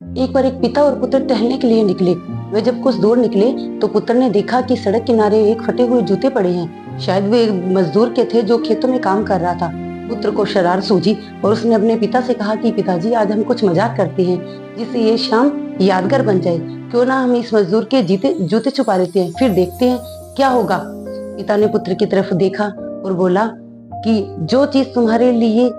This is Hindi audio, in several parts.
एक बार एक पिता और पुत्र टहलने के लिए निकले। वे जब कुछ दूर निकले तो पुत्र ने देखा कि सड़क किनारे एक फटे हुए जूते पड़े हैं। शायद वे एक मजदूर के थे जो खेतों में काम कर रहा था। पुत्र को शरारत सूझी और उसने अपने पिता से कहा कि पिताजी, आज हम कुछ मजाक करते हैं जिससे ये शाम यादगार बन जाए। क्यों ना हम इस मजदूर के जूते छुपा लेते हैं, फिर देखते हैं क्या होगा। पिता ने पुत्र की तरफ देखा और बोला कि जो चीज तुम्हारे लिए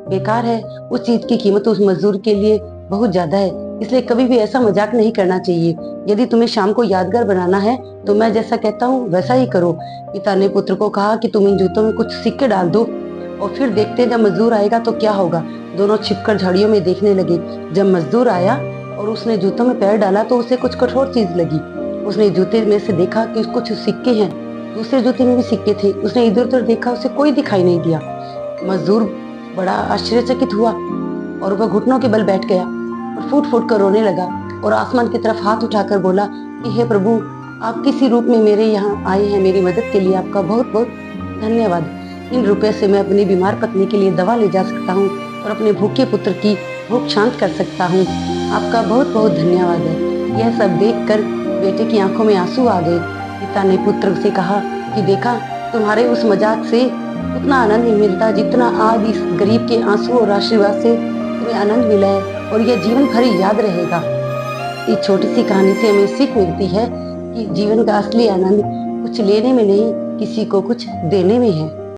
बेकार है उस चीज की कीमत उस मजदूर के लिए बहुत ज्यादा है, इसलिए कभी भी ऐसा मजाक नहीं करना चाहिए। यदि तुम्हें शाम को यादगार बनाना है तो मैं जैसा कहता हूँ वैसा ही करो। पिता ने पुत्र को कहा कि तुम इन जूतों में कुछ सिक्के डाल दो और फिर देखते हैं जब मजदूर आएगा तो क्या होगा। दोनों छिपकर झाड़ियों में देखने लगे। जब मजदूर आया और उसने जूतों में पैर डाला तो उसे कुछ कठोर चीज लगी। उसने जूते में से देखा कि कुछ सिक्के हैं। दूसरे जूते में भी सिक्के थे। उसने इधर उधर देखा, उसे कोई दिखाई नहीं दिया। मजदूर बड़ा आश्चर्यचकित हुआ और वह घुटनों के बल बैठ गया और फूट फूट कर रोने लगा और आसमान की तरफ हाथ उठाकर बोला कि हे प्रभु, आप किसी रूप में मेरे यहाँ आए हैं, मेरी मदद के लिए आपका बहुत बहुत धन्यवाद। इन रुपए से मैं अपनी बीमार पत्नी के लिए दवा ले जा सकता हूँ और अपने भूखे पुत्र की भूख शांत कर सकता हूँ। आपका बहुत बहुत धन्यवाद है। यह सब देखकर बेटे की आंखों में आंसू आ गए। पिता ने पुत्र से कहा कि देखा, तुम्हारे उस मजाक से उतना आनंद नहीं मिलता जितना आज इस गरीब के आंसू और आशीर्वाद से तुम्हें आनंद मिला है, और यह जीवन भर याद रहेगा। इस छोटी सी कहानी से हमें सीख मिलती है कि जीवन का असली आनंद कुछ लेने में नहीं, किसी को कुछ देने में है।